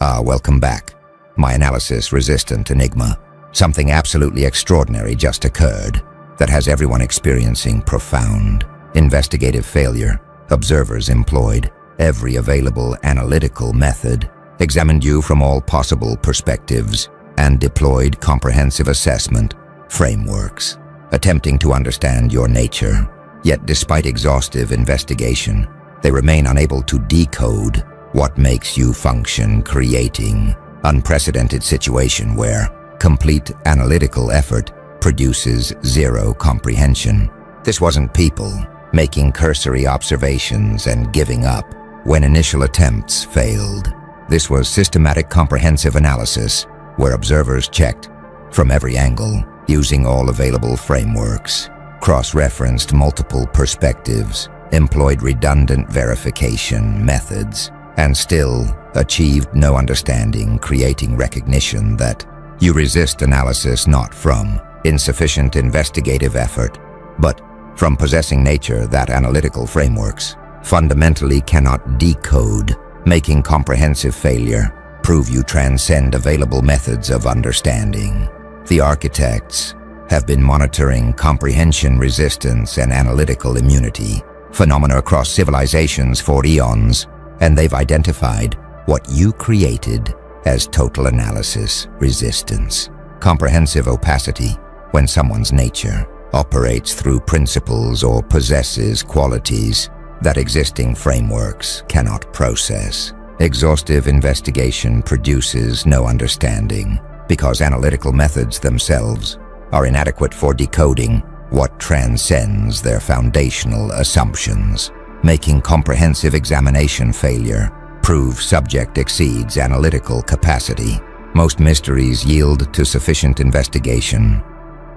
Welcome back. My analysis-resistant enigma. Something absolutely extraordinary just occurred that has everyone experiencing profound investigative failure. Observers employed every available analytical method, examined you from all possible perspectives, and deployed comprehensive assessment frameworks, attempting to understand your nature. Yet despite exhaustive investigation, they remain unable to decode what makes you function, creating unprecedented situation where complete analytical effort produces zero comprehension. This wasn't people making cursory observations and giving up when initial attempts failed. This was systematic comprehensive analysis where observers checked from every angle, using all available frameworks, cross-referenced multiple perspectives, employed redundant verification methods, and still achieved no understanding, creating recognition that you resist analysis not from insufficient investigative effort, but from possessing nature that analytical frameworks fundamentally cannot decode, making comprehensive failure prove you transcend available methods of understanding. The architects have been monitoring comprehension resistance and analytical immunity phenomena across civilizations for eons, and they've identified what you created as total analysis resistance. Comprehensive opacity, when someone's nature operates through principles or possesses qualities that existing frameworks cannot process. Exhaustive investigation produces no understanding because analytical methods themselves are inadequate for decoding what transcends their foundational assumptions, making comprehensive examination failure prove subject exceeds analytical capacity. Most mysteries yield to sufficient investigation.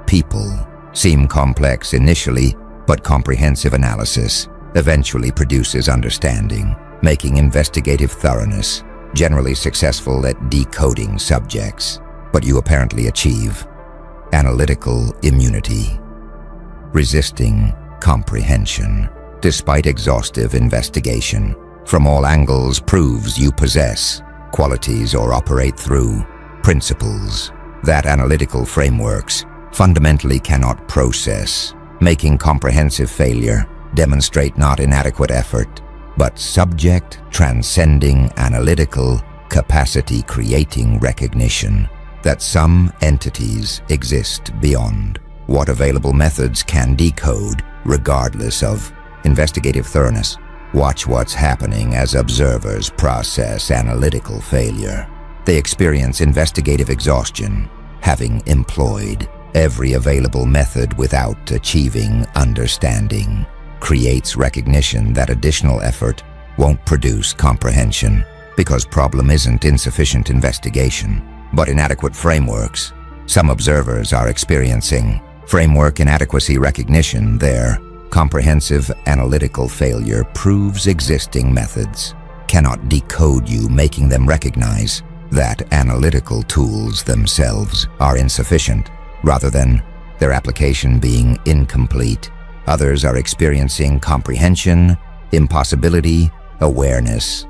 People seem complex initially, but comprehensive analysis eventually produces understanding, making investigative thoroughness generally successful at decoding subjects. But you apparently achieve analytical immunity, resisting comprehension despite exhaustive investigation from all angles proves you possess qualities or operate through principles that analytical frameworks fundamentally cannot process, making comprehensive failure demonstrate not inadequate effort, but subject transcending analytical capacity, creating recognition that some entities exist beyond what available methods can decode, regardless of investigative thoroughness. Watch what's happening as observers process analytical failure. They experience investigative exhaustion, having employed every available method without achieving understanding. Creates recognition that additional effort won't produce comprehension because problem isn't insufficient investigation, but inadequate frameworks. Some observers are experiencing framework inadequacy recognition. Their comprehensive analytical failure proves existing methods cannot decode you, making them recognize that analytical tools themselves are insufficient, rather than their application being incomplete. Others are experiencing comprehension, impossibility, awareness,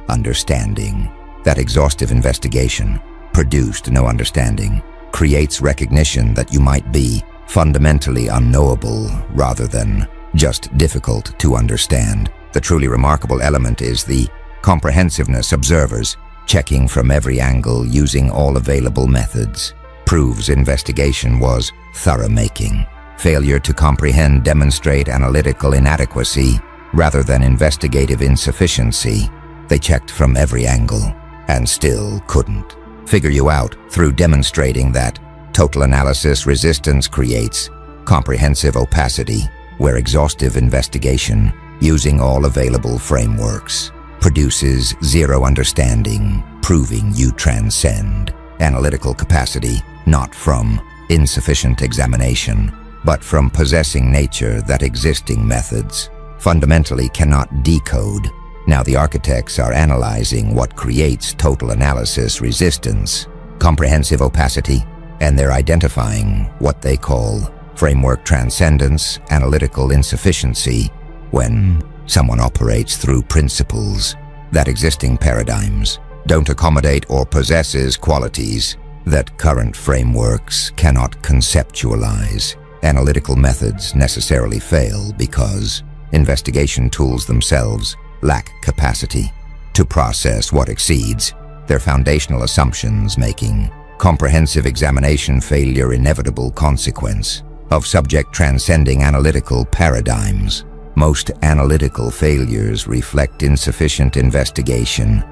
understanding. That exhaustive investigation produced no understanding, creates recognition that you might be fundamentally unknowable rather than just difficult to understand. The truly remarkable element is the comprehensiveness. Observers checking from every angle using all available methods proves investigation was thorough, making failure to comprehend demonstrate analytical inadequacy rather than investigative insufficiency. They checked from every angle and still couldn't figure you out through demonstrating that total analysis resistance creates comprehensive opacity, where exhaustive investigation using all available frameworks produces zero understanding, proving you transcend analytical capacity not from insufficient examination, but from possessing nature that existing methods fundamentally cannot decode. Now the architects are analyzing what creates total analysis resistance, comprehensive opacity, and they're identifying what they call framework transcendence, analytical insufficiency, when someone operates through principles that existing paradigms don't accommodate or possesses qualities that current frameworks cannot conceptualize. Analytical methods necessarily fail because investigation tools themselves lack capacity to process what exceeds their foundational assumptions, making comprehensive examination failure inevitable consequence of subject transcending analytical paradigms. Most analytical failures reflect insufficient investigation.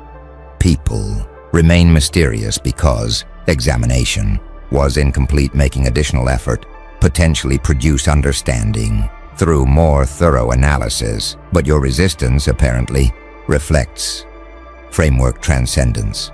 People remain mysterious because examination was incomplete, making additional effort potentially produce understanding through more thorough analysis, but your resistance apparently reflects framework transcendence.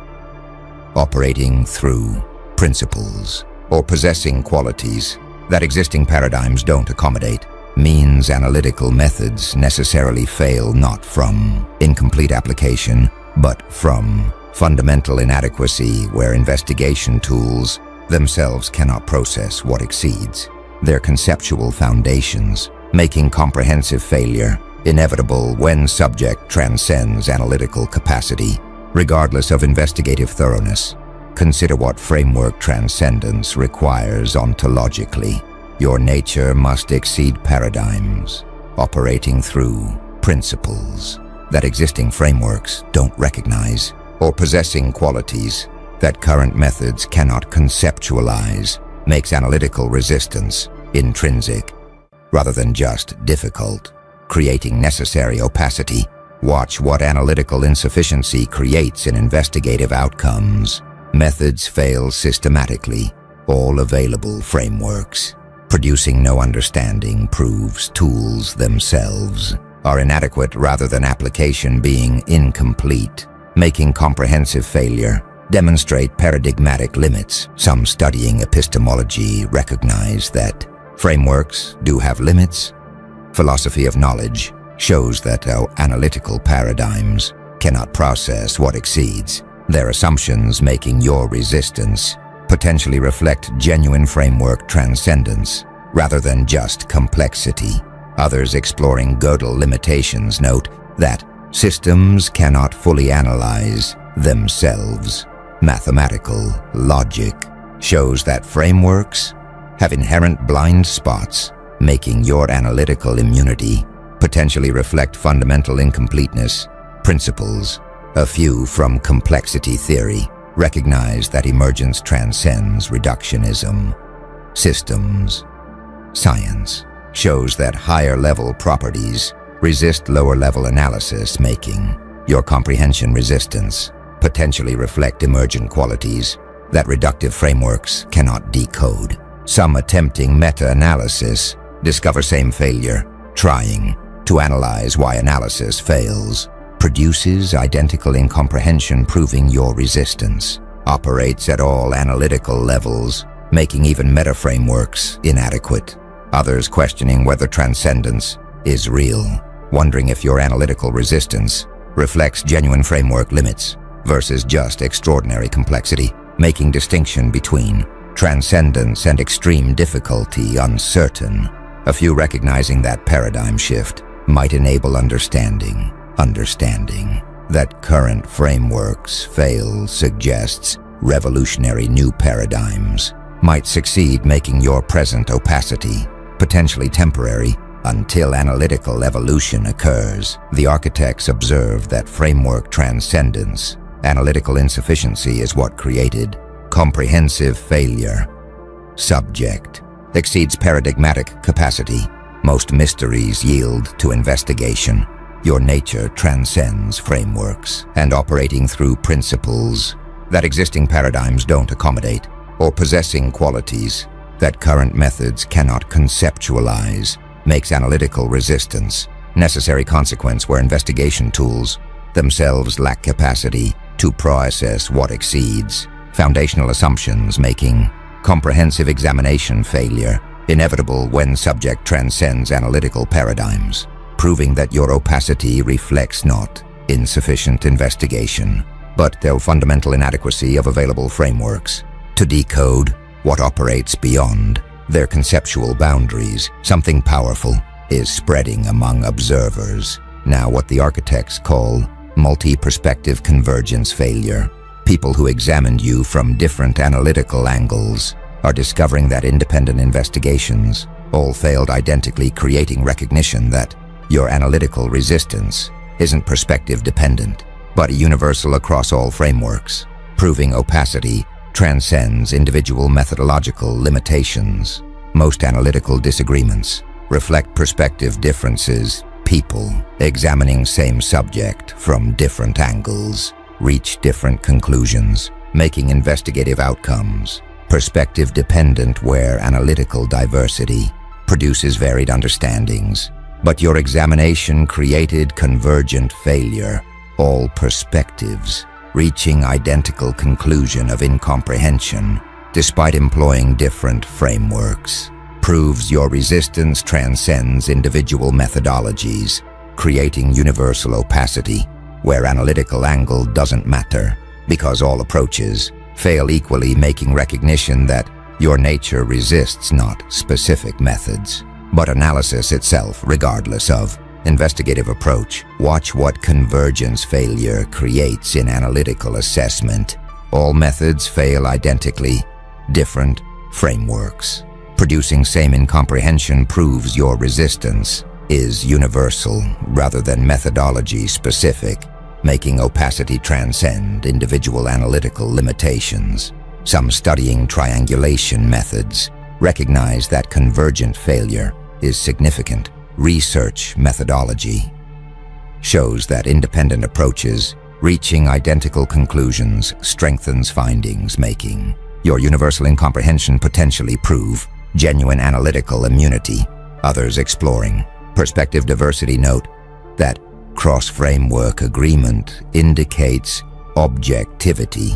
Operating through principles or possessing qualities that existing paradigms don't accommodate means analytical methods necessarily fail not from incomplete application, but from fundamental inadequacy where investigation tools themselves cannot process what exceeds their conceptual foundations, making comprehensive failure inevitable when subject transcends analytical capacity, regardless of investigative thoroughness. Consider what framework transcendence requires ontologically. Your nature must exceed paradigms, operating through principles that existing frameworks don't recognize, or possessing qualities that current methods cannot conceptualize, makes analytical resistance intrinsic rather than just difficult, creating necessary opacity. Watch what analytical insufficiency creates in investigative outcomes. Methods fail systematically. All available frameworks producing no understanding proves tools themselves are inadequate rather than application being incomplete, making comprehensive failure demonstrate paradigmatic limits. Some studying epistemology recognize that frameworks do have limits. Philosophy of knowledge shows that our analytical paradigms cannot process what exceeds their assumptions, making your resistance potentially reflect genuine framework transcendence rather than just complexity. Others exploring Gödel limitations note that systems cannot fully analyze themselves. Mathematical logic shows that frameworks have inherent blind spots, making your analytical immunity potentially reflect fundamental incompleteness. Principles, a few from complexity theory, recognize that emergence transcends reductionism. Systems science shows that higher-level properties resist lower-level analysis, making your comprehension resistance potentially reflect emergent qualities that reductive frameworks cannot decode. Some attempting meta-analysis discover same failure. Trying to analyze why analysis fails produces identical incomprehension, proving your resistance operates at all analytical levels, making even meta-frameworks inadequate. Others questioning whether transcendence is real, wondering if your analytical resistance reflects genuine framework limits versus just extraordinary complexity, making distinction between transcendence and extreme difficulty uncertain. A few recognizing that paradigm shift might enable understanding that current frameworks fail suggests revolutionary new paradigms might succeed, making your present opacity potentially temporary until analytical evolution occurs. The architects observe that framework transcendence, analytical insufficiency is what created comprehensive failure. Subject exceeds paradigmatic capacity. Most mysteries yield to investigation. Your nature transcends frameworks and operating through principles that existing paradigms don't accommodate, or possessing qualities that current methods cannot conceptualize, makes analytical resistance necessary consequence where investigation tools themselves lack capacity to process what exceeds foundational assumptions, making comprehensive examination failure inevitable when subject transcends analytical paradigms, proving that your opacity reflects not insufficient investigation, but the fundamental inadequacy of available frameworks to decode what operates beyond their conceptual boundaries. Something powerful is spreading among observers. Now, what the architects call multi-perspective convergence failure. People who examined you from different analytical angles are discovering that independent investigations all failed identically, creating recognition that your analytical resistance isn't perspective dependent, but universal across all frameworks, proving opacity transcends individual methodological limitations. Most analytical disagreements reflect perspective differences. People examining same subject from different angles reach different conclusions, making investigative outcomes perspective dependent, where analytical diversity produces varied understandings. But your examination created convergent failure, all perspectives reaching identical conclusion of incomprehension despite employing different frameworks, proves your resistance transcends individual methodologies, creating universal opacity where analytical angle doesn't matter, because all approaches fail equally, making recognition that your nature resists not specific methods, but analysis itself, regardless of investigative approach. Watch what convergence failure creates in analytical assessment. All methods fail identically, different frameworks producing same incomprehension proves your resistance is universal rather than methodology specific, making opacity transcend individual analytical limitations. Some studying triangulation methods recognize that convergent failure is significant. Research methodology shows that independent approaches reaching identical conclusions strengthens findings, making your universal incomprehension potentially prove genuine analytical immunity. Others exploring perspective diversity note that cross-framework agreement indicates objectivity.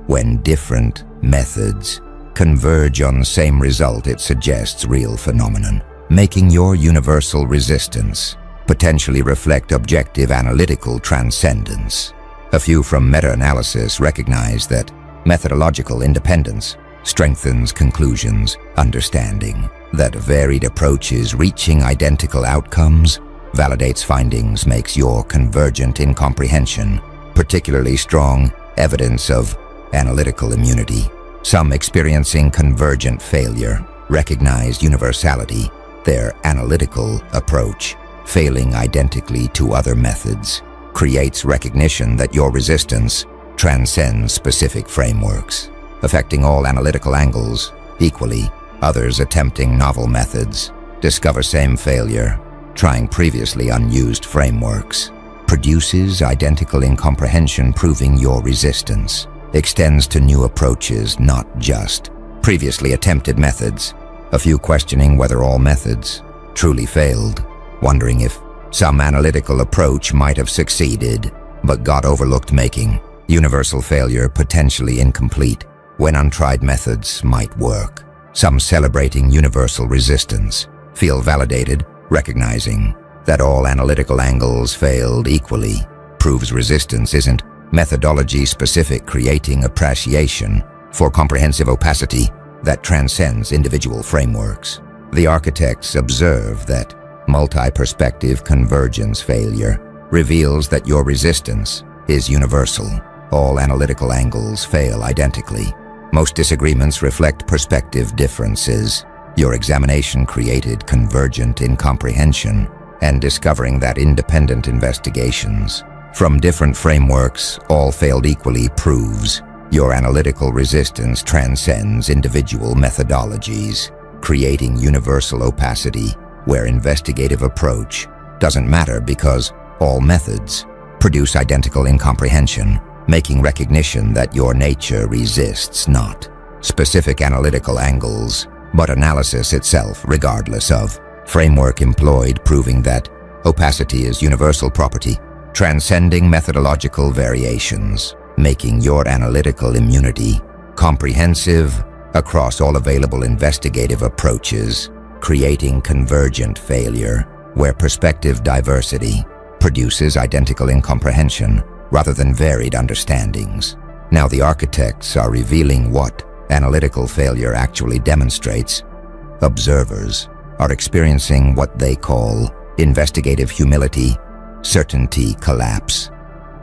When different methods converge on the same result, it suggests real phenomenon, making your universal resistance potentially reflect objective analytical transcendence. A few from meta-analysis recognize that methodological independence strengthens conclusions, understanding that varied approaches reaching identical outcomes validates findings, makes your convergent incomprehension particularly strong evidence of analytical immunity. Some experiencing convergent failure recognize universality, their analytical approach failing identically to other methods creates recognition that your resistance transcends specific frameworks, affecting all analytical angles equally. Others attempting novel methods discover same failure, trying previously unused frameworks produces identical incomprehension, proving your resistance extends to new approaches, not just previously attempted methods. A few questioning whether all methods truly failed, wondering if some analytical approach might have succeeded but got overlooked, making universal failure potentially incomplete when untried methods might work. Some celebrating universal resistance feel validated, recognizing that all analytical angles failed equally proves resistance isn't methodology specific, creating appreciation for comprehensive opacity that transcends individual frameworks. The architects observe that multi-perspective convergence failure reveals that your resistance is universal. All analytical angles fail identically. Most disagreements reflect perspective differences. Your examination created convergent incomprehension, and discovering that independent investigations from different frameworks all failed equally proves your analytical resistance transcends individual methodologies, creating universal opacity where investigative approach doesn't matter, because all methods produce identical incomprehension, making recognition that your nature resists not specific analytical angles, but analysis itself, regardless of framework employed, proving that opacity is universal property, transcending methodological variations, making your analytical immunity comprehensive across all available investigative approaches, creating convergent failure where perspective diversity produces identical incomprehension rather than varied understandings. Now the architects are revealing what analytical failure actually demonstrates. Observers are experiencing what they call investigative humility, certainty collapse.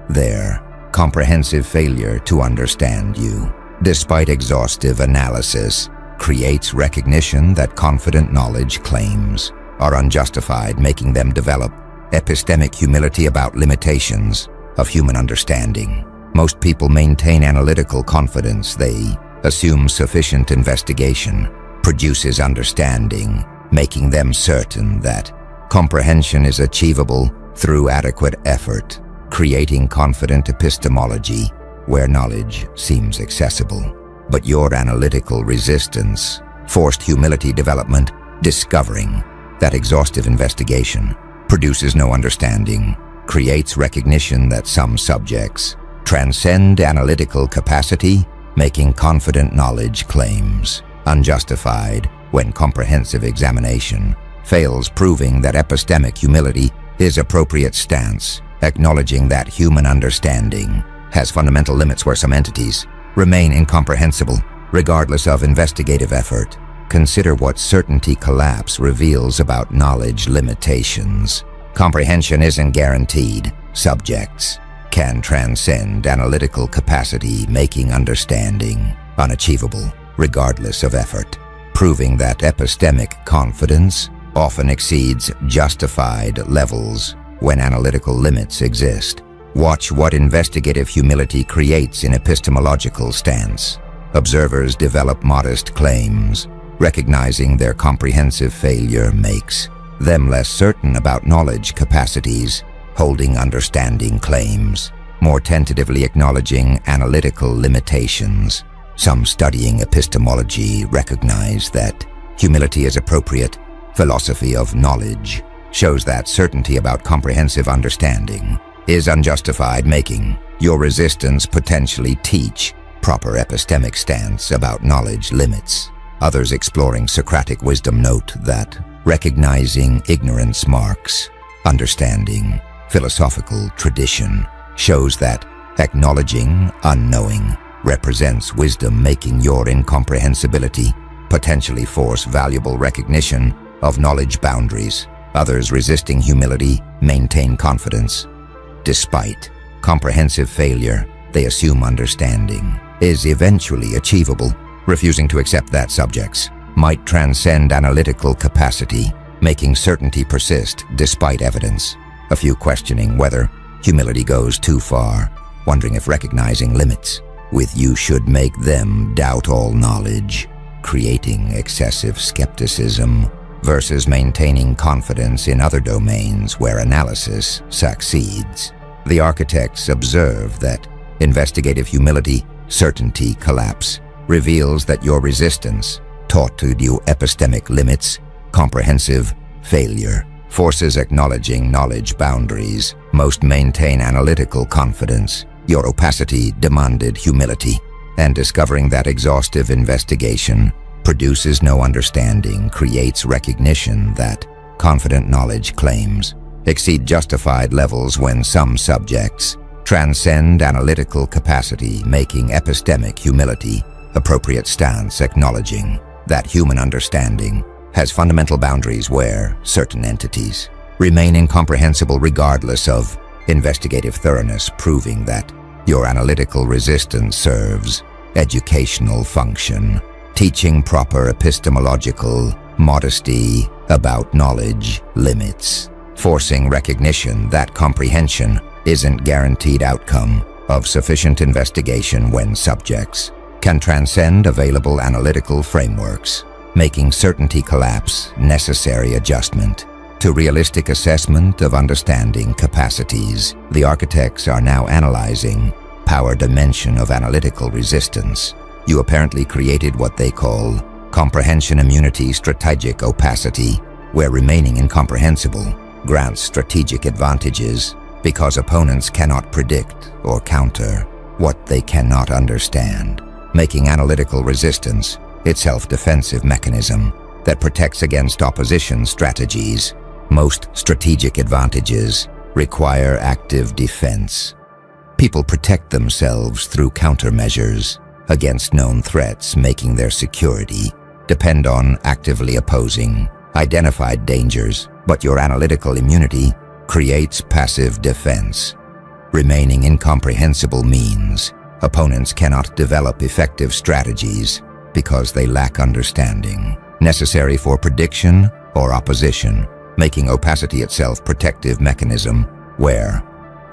their comprehensive failure to understand you, despite exhaustive analysis, creates recognition that confident knowledge claims are unjustified, making them develop epistemic humility about limitations of human understanding. Most people maintain analytical confidence. They assume sufficient investigation produces understanding, making them certain that comprehension is achievable through adequate effort, creating confident epistemology where knowledge seems accessible. But your analytical resistance forced humility development, discovering that exhaustive investigation produces no understanding, creates recognition that some subjects transcend analytical capacity, making confident knowledge claims unjustified when comprehensive examination fails, proving that epistemic humility is appropriate stance, acknowledging that human understanding has fundamental limits where some entities remain incomprehensible, regardless of investigative effort. Consider what certainty collapse reveals about knowledge limitations. Comprehension isn't guaranteed. Subjects can transcend analytical capacity, making understanding unachievable, regardless of effort, proving that epistemic confidence often exceeds justified levels when analytical limits exist. Watch what investigative humility creates in epistemological stance. Observers develop modest claims, recognizing their comprehensive failure makes them less certain about knowledge capacities, holding understanding claims, more tentatively acknowledging analytical limitations. Some studying epistemology recognize that humility is appropriate. Philosophy of knowledge shows that certainty about comprehensive understanding is unjustified, making your resistance potentially teach proper epistemic stance about knowledge limits. Others exploring Socratic wisdom note that recognizing ignorance marks understanding. Philosophical tradition shows that acknowledging unknowing represents wisdom, making your incomprehensibility potentially force valuable recognition of knowledge boundaries. Others resisting humility maintain confidence. Despite comprehensive failure, they assume understanding is eventually achievable, refusing to accept that subjects might transcend analytical capacity, making certainty persist despite evidence. A few questioning whether humility goes too far, wondering if recognizing limits with you should make them doubt all knowledge, creating excessive skepticism versus maintaining confidence in other domains where analysis succeeds. The architects observe that investigative humility, certainty collapse, reveals that your resistance taught to you epistemic limits, comprehensive failure, forces acknowledging knowledge boundaries. Most maintain analytical confidence. Your opacity demanded humility, and discovering that exhaustive investigation produces no understanding creates recognition that confident knowledge claims exceed justified levels when some subjects transcend analytical capacity, making epistemic humility appropriate stance, acknowledging that human understanding has fundamental boundaries where certain entities remain incomprehensible regardless of investigative thoroughness, proving that your analytical resistance serves educational function, teaching proper epistemological modesty about knowledge limits, forcing recognition that comprehension isn't guaranteed outcome of sufficient investigation when subjects can transcend available analytical frameworks, making certainty collapse necessary adjustment to realistic assessment of understanding capacities. The architects are now analyzing power dimension of analytical resistance. You apparently created what they call comprehension immunity, strategic opacity, where remaining incomprehensible grants strategic advantages because opponents cannot predict or counter what they cannot understand, making analytical resistance its self-defensive mechanism that protects against opposition strategies. Most strategic advantages require active defense. People protect themselves through countermeasures against known threats, making their security depend on actively opposing identified dangers. But your analytical immunity creates passive defense. remaining incomprehensible means opponents cannot develop effective strategies because they lack understanding necessary for prediction or opposition, making opacity itself protective mechanism where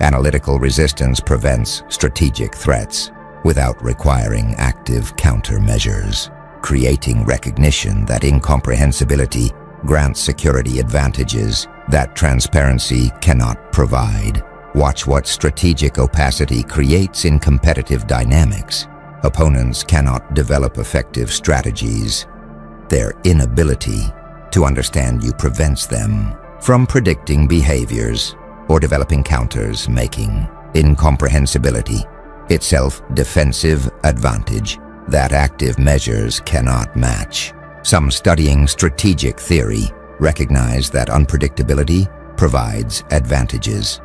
analytical resistance prevents strategic threats without requiring active countermeasures, creating recognition that incomprehensibility grants security advantages that transparency cannot provide. Watch what strategic opacity creates in competitive dynamics. Opponents cannot develop effective strategies. Their inability to understand you prevents them from predicting behaviors or developing counters, making incomprehensibility itself defensive advantage that active measures cannot match. Some studying strategic theory recognize that unpredictability provides advantages.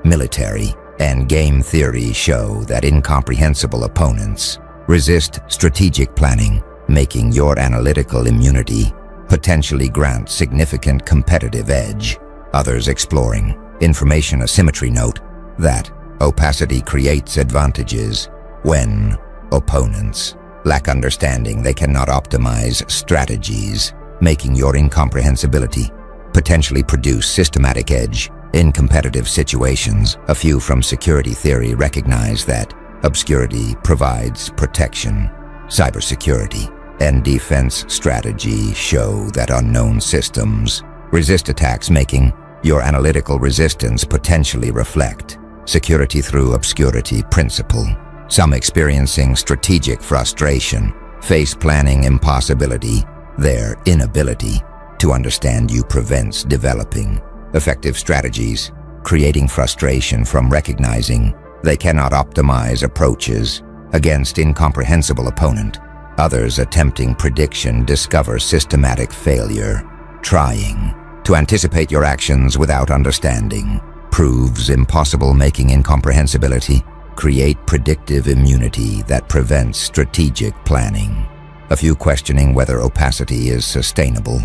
Military and game theory show that incomprehensible opponents resist strategic planning, making your analytical immunity potentially grant significant competitive edge. Others exploring information asymmetry note that opacity creates advantages when opponents lack understanding. They cannot optimize strategies, making your incomprehensibility potentially produce systematic edge in competitive situations. A few from security theory recognize that obscurity provides protection. Cybersecurity and defense strategy show that unknown systems resist attacks, making your analytical resistance potentially reflect security through obscurity principle. Some experiencing strategic frustration face planning impossibility. Their inability to understand you prevents developing effective strategies, creating frustration from recognizing they cannot optimize approaches against incomprehensible opponent. Others attempting prediction discover systematic failure. Trying to anticipate your actions without understanding proves impossible, making incomprehensibility create predictive immunity that prevents strategic planning. A few questioning whether opacity is sustainable,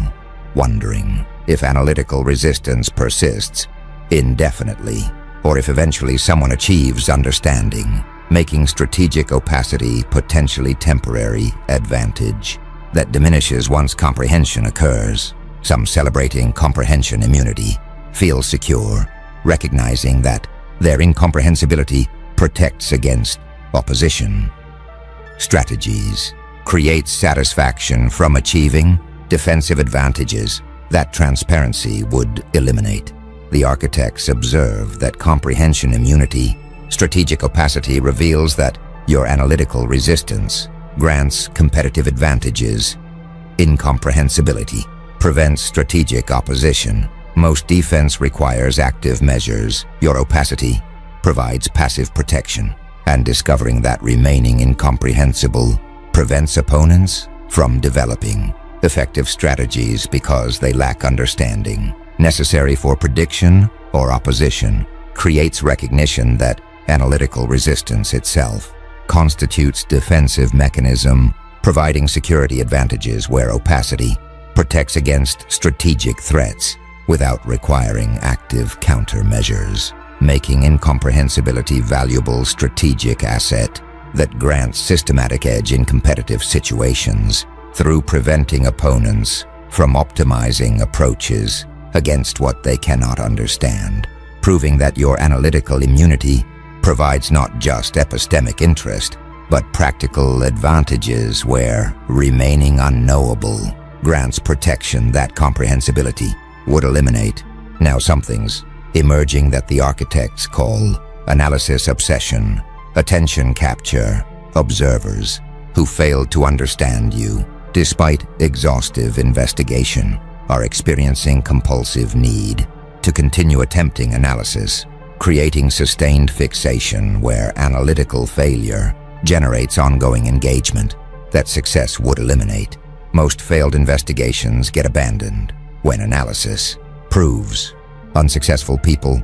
wondering if analytical resistance persists indefinitely, or if eventually someone achieves understanding, making strategic opacity potentially temporary advantage that diminishes once comprehension occurs. Some celebrating comprehension immunity feel secure, recognizing that their incomprehensibility protects against opposition. Strategies create satisfaction from achieving defensive advantages that transparency would eliminate. The architects observe that comprehension immunity, strategic opacity reveals that your analytical resistance grants competitive advantages. Incomprehensibility prevents strategic opposition. Most defense requires active measures. Your opacity provides passive protection, and discovering that remaining incomprehensible prevents opponents from developing effective strategies because they lack understanding necessary for prediction or opposition, creates recognition that analytical resistance itself constitutes defensive mechanism, providing security advantages where opacity protects against strategic threats without requiring active countermeasures, making incomprehensibility valuable strategic asset that grants systematic edge in competitive situations through preventing opponents from optimizing approaches against what they cannot understand, proving that your analytical immunity provides not just epistemic interest, but practical advantages where remaining unknowable grants protection that comprehensibility would eliminate. Now something's emerging that the architects call analysis obsession, attention capture. Observers who failed to understand you despite exhaustive investigation are experiencing compulsive need to continue attempting analysis, creating sustained fixation where analytical failure generates ongoing engagement that success would eliminate. Most failed investigations get abandoned when analysis proves unsuccessful. People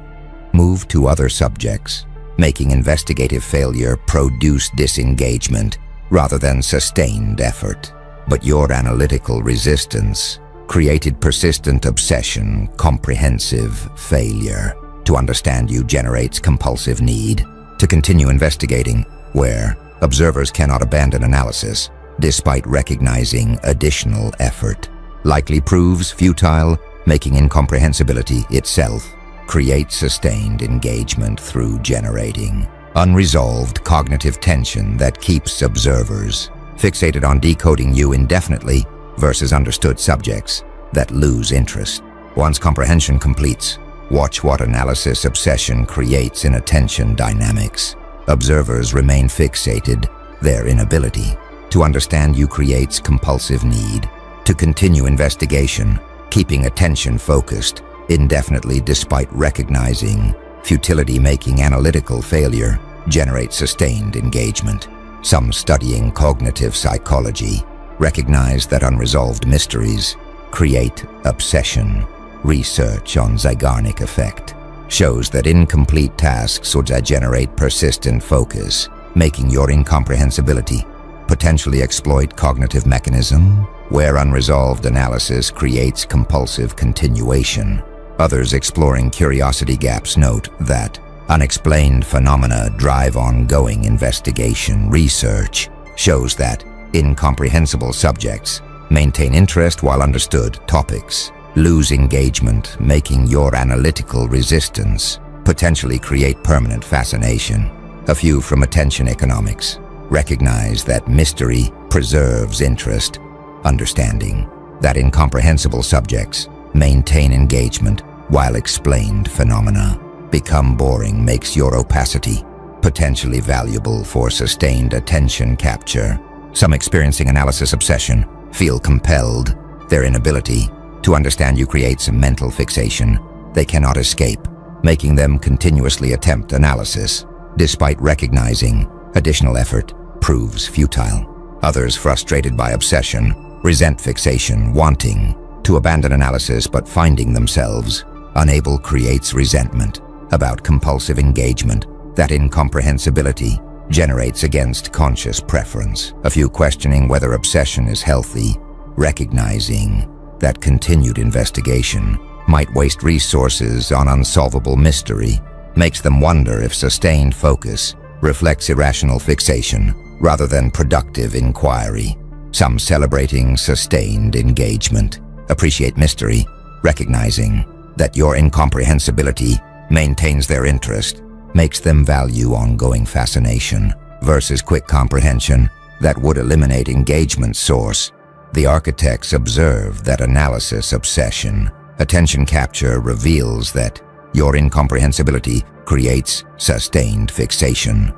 move to other subjects, making investigative failure produce disengagement rather than sustained effort. But your analytical resistance created persistent obsession, comprehensive failure. to understand you generates compulsive need to continue investigating, where observers cannot abandon analysis despite recognizing additional effort. Likely proves futile, making incomprehensibility itself. Create sustained engagement through generating unresolved cognitive tension that keeps observers fixated on decoding you indefinitely versus understood subjects that lose interest. Once comprehension completes, watch what analysis obsession creates in attention dynamics. Observers remain fixated. Their inability to understand you creates compulsive need to continue investigation, keeping attention focused indefinitely despite recognizing futility, making analytical failure generate sustained engagement. Some studying cognitive psychology recognize that unresolved mysteries create obsession. Research on Zeigarnik effect shows that incomplete tasks would generate persistent focus, making your incomprehensibility potentially exploit cognitive mechanism, where unresolved analysis creates compulsive continuation. Others exploring curiosity gaps note that unexplained phenomena drive ongoing investigation. Research shows that incomprehensible subjects maintain interest while understood topics lose engagement, making your analytical resistance potentially create permanent fascination. A few from attention economics recognize that mystery preserves interest, understanding that incomprehensible subjects maintain engagement while explained phenomena become boring makes your opacity potentially valuable for sustained attention capture. Some experiencing analysis obsession feel compelled. Their inability to understand you creates a mental fixation they cannot escape, making them continuously attempt analysis despite recognizing additional effort proves futile. Others frustrated by obsession resent fixation, wanting to abandon analysis but finding themselves unable creates resentment about compulsive engagement that incomprehensibility generates against conscious preference. A few questioning whether obsession is healthy, recognizing that continued investigation might waste resources on unsolvable mystery, makes them wonder if sustained focus reflects irrational fixation rather than productive inquiry. Some celebrating sustained engagement appreciate mystery, recognizing that your incomprehensibility maintains their interest, makes them value ongoing fascination versus quick comprehension that would eliminate engagement source. The architects observe that analysis obsession, attention capture reveals that your incomprehensibility creates sustained fixation.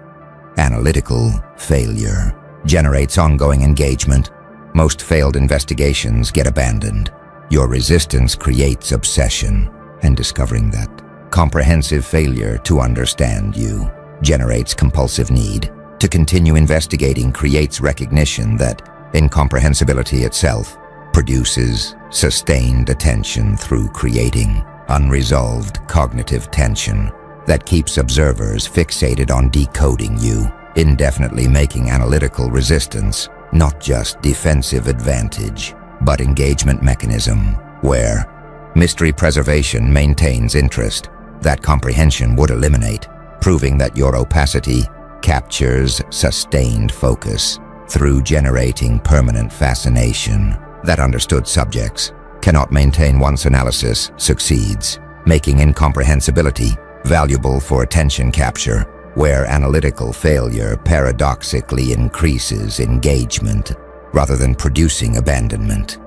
Analytical failure generates ongoing engagement. Most failed investigations get abandoned. Your resistance creates obsession, and discovering that comprehensive failure to understand you generates compulsive need to continue investigating creates recognition that incomprehensibility itself produces sustained attention through creating unresolved cognitive tension that keeps observers fixated on decoding you, indefinitely making analytical resistance not just defensive advantage, but engagement mechanism, where mystery preservation maintains interest that comprehension would eliminate, proving that your opacity captures sustained focus through generating permanent fascination that understood subjects cannot maintain once analysis succeeds, making incomprehensibility valuable for attention capture, where analytical failure paradoxically increases engagement rather than producing abandonment.